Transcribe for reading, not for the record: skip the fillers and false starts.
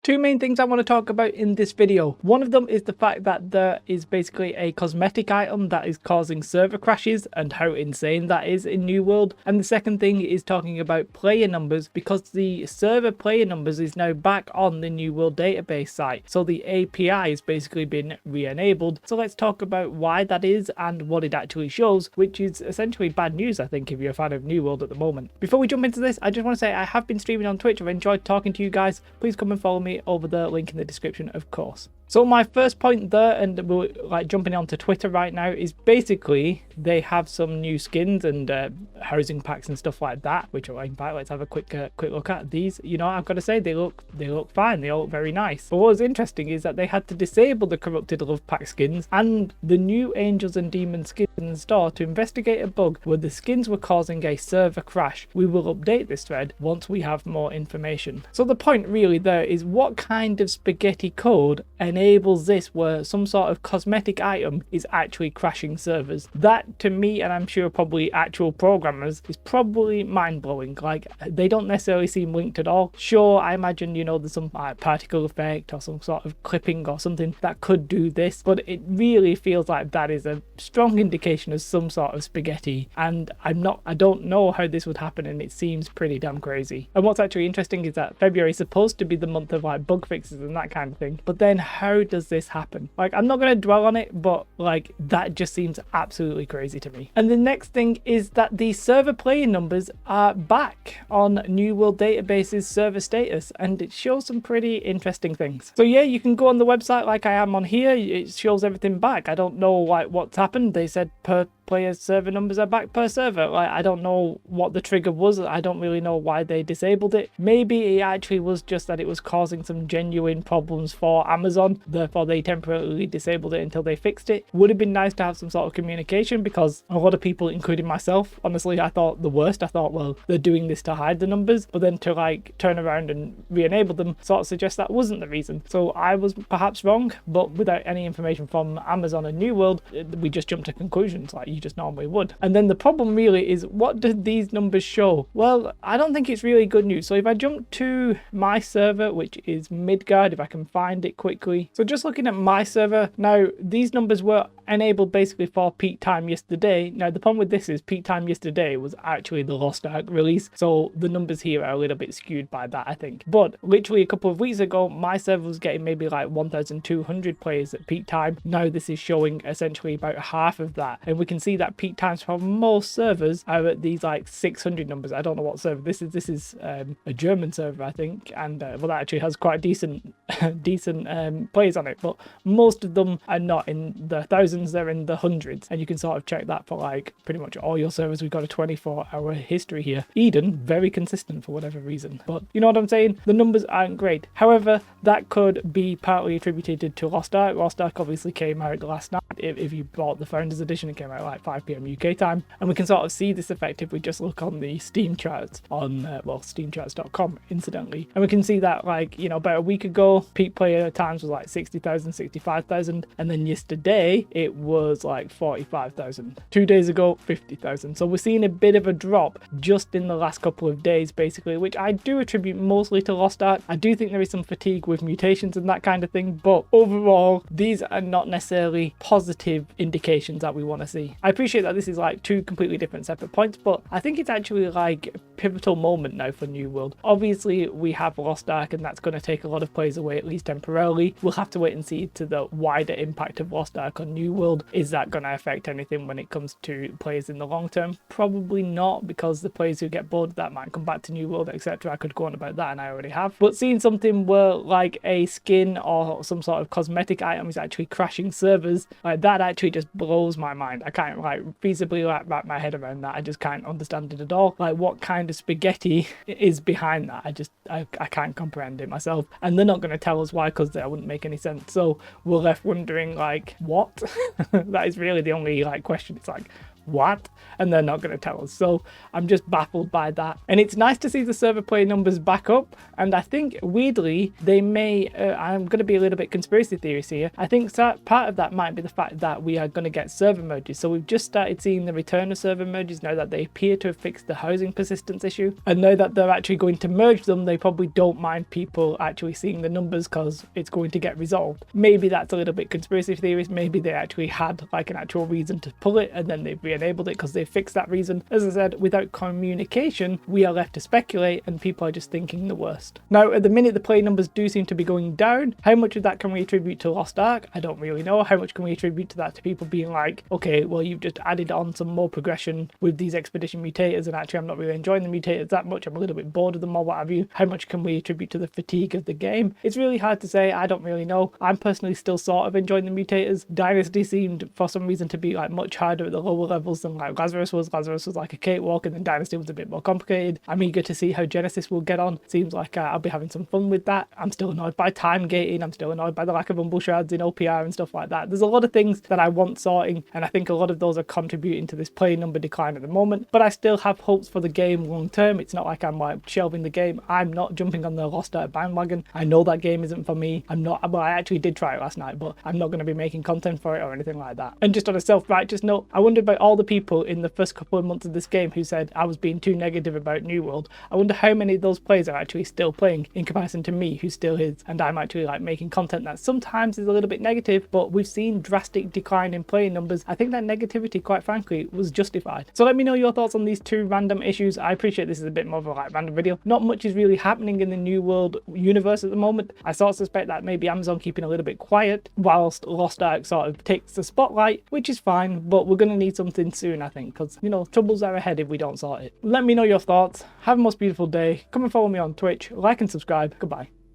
Two main things I want to talk about in this video. One of them is the fact that there is basically a cosmetic item that is causing server crashes and how insane that is in New World. And the second thing is talking about player numbers, because the server player numbers is now back on the New World database site. So the API has basically been re-enabled. So let's talk about why that is and what it actually shows, which is essentially bad news, I think, if you're a fan of New World at the moment. Before we jump into this, I just want to say I have been streaming on Twitch. I've enjoyed talking to you guys. Please come and follow me over the link in the description, of course. So my first point there, and we're like jumping onto Twitter right now, is basically they have some new skins and housing packs and stuff like that, which are in fact, let's have a quick look at these. You know, I've got to say they look fine. They all look very nice. But what was interesting is that they had to disable the corrupted love pack skins and the new angels and demons skins in the store to investigate a bug where the skins were causing a server crash. We will update this thread once we have more information. So the point really there is, what kind of spaghetti code enables this where some sort of cosmetic item is actually crashing servers? That to me, and I'm sure probably actual programmers, is probably mind-blowing. Like, they don't necessarily seem linked at all. Sure, I imagine, you know, there's some particle effect or some sort of clipping or something that could do this, but it really feels like that is a strong indication of some sort of spaghetti, and I don't know how this would happen, and it seems pretty damn crazy. And what's actually interesting is that February is supposed to be the month of like bug fixes and that kind of thing, but then how does this happen? Like, I'm not going to dwell on it, but like that just seems absolutely crazy to me. And the next thing is that the server player numbers are back on New World Database's server status, and it shows some pretty interesting things. So yeah, you can go on the website like I am on here. It shows everything back. I don't know like what's happened. They said per player server numbers are back per server. Like, I don't know what the trigger was. I don't really know why they disabled it. Maybe it actually was just that it was causing some genuine problems for Amazon, therefore they temporarily disabled it until they fixed it. Would have been nice to have some sort of communication, because a lot of people, including myself, honestly, I thought the worst. I thought, well, they're doing this to hide the numbers, but then to like turn around and re-enable them sort of suggests that wasn't the reason. So I was perhaps wrong, but without any information from Amazon and New World, we just jumped to conclusions like you just normally would. And then the problem really is, what did these numbers show? Well, I don't think it's really good news. So if I jump to my server, which is Midgard, if I can find it quickly. So just looking at my server now, these numbers were enabled basically for peak time yesterday. Now the problem with this is peak time yesterday was actually the Lost Ark release, so the numbers here are a little bit skewed by that, I think. But literally a couple of weeks ago, my server was getting maybe like 1,200 players at peak time. Now this is showing essentially about half of that, and we can see that peak times for most servers are at these like 600 numbers. I don't know what server this is. This is a German server, I think, and well, that actually has quite decent players on it, but most of them are not in the thousands, they're in the hundreds, and you can sort of check that for like pretty much all your servers. We've got a 24-hour history here. Eden, very consistent for whatever reason, but you know what I'm saying, the numbers aren't great. However, that could be partly attributed to Lost Ark. Lost Ark obviously came out last night. If you bought the Founders Edition, it came out like 5 PM UK time, and we can sort of see this effect if we just look on the Steam charts on steamcharts.com incidentally, and we can see that, like, you know, about a week ago peak player times was like 60,000, 65,000, and then yesterday it was like 45,000. 2 days ago, 50,000. So we're seeing a bit of a drop just in the last couple of days basically, which I do attribute mostly to Lost Ark. I do think there is some fatigue with mutations and that kind of thing, but overall these are not necessarily positive indications that we want to see. I appreciate that this is like two completely different separate points, but I think it's actually like a pivotal moment now for New World. Obviously we have Lost Ark, and that's going to take a lot of players away, at least temporarily. We'll have to wait and see to the wider impact of Lost Ark on New World. Is that going to affect anything when it comes to players in the long term? Probably not, because the players who get bored of that might come back to New World, etc. I could go on about that, and I already have. But seeing something where like a skin or some sort of cosmetic item is actually crashing servers, like that actually just blows my mind. I can't like feasibly like wrap my head around that. I just can't understand it at all. Like, what kind of spaghetti is behind that? I can't comprehend it myself, and they're not going to tell us why, because that wouldn't make any sense. So we're left wondering like, what? That is really the only like question. It's like, what? And they're not going to tell us. So I'm just baffled by that. And it's nice to see the server play numbers back up. And I think weirdly, they may, I'm going to be a little bit conspiracy theorist here. I think part of that might be the fact that we are going to get server merges. So we've just started seeing the return of server merges now that they appear to have fixed the housing persistence issue. And now that they're actually going to merge them, they probably don't mind people actually seeing the numbers because it's going to get resolved. Maybe that's a little bit conspiracy theorist. Maybe they actually had like an actual reason to pull it and then they've re-enabled it because they fixed that reason. As I said, without communication, we are left to speculate and people are just thinking the worst. Now, at the minute, the play numbers do seem to be going down. How much of that can we attribute to Lost Ark? I don't really know. How much can we attribute to that to people being like, okay, well, you've just added on some more progression with these expedition mutators and actually I'm not really enjoying the mutators that much. I'm a little bit bored of them or what have you. How much can we attribute to the fatigue of the game? It's really hard to say. I don't really know. I'm personally still sort of enjoying the mutators. Dynasty seemed for some reason to be like much harder at the lower levels than like Lazarus was. Lazarus was like a cakewalk and then Dynasty was a bit more complicated. I'm eager to see how Genesis will get on. Seems like I'll be having some fun with that. I'm still annoyed by time gating. I'm still annoyed by the lack of humble shards in OPR and stuff like that. There's a lot of things that I want sorting and I think a lot of those are contributing to this play number decline at the moment, but I still have hopes for the game long term. It's not like I'm like shelving the game. I'm not jumping on the Lost Ark bandwagon. I know that game isn't for me. Well, I actually did try it last night, but I'm not going to be making content for it or anything like that. And just on a self-righteous note, I wonder about all the people in the first couple of months of this game who said I was being too negative about New World. I wonder how many of those players are actually still playing in comparison to me, who still is, and I'm actually like making content that sometimes is a little bit negative, but we've seen drastic decline in playing numbers. I think that negativity, quite frankly, was justified. So let me know your thoughts on these two random issues. I appreciate this is a bit more of a like random video. Not much is really happening in the New World universe at the moment. I sort of suspect that maybe Amazon keeping a little bit quiet whilst Lost Ark sort of takes the spotlight, which is fine, but we're going to need something soon, I think, because, you know, troubles are ahead if we don't sort it. Let me know your thoughts. Have a most beautiful day. Come and follow me on Twitch, like and subscribe. Goodbye.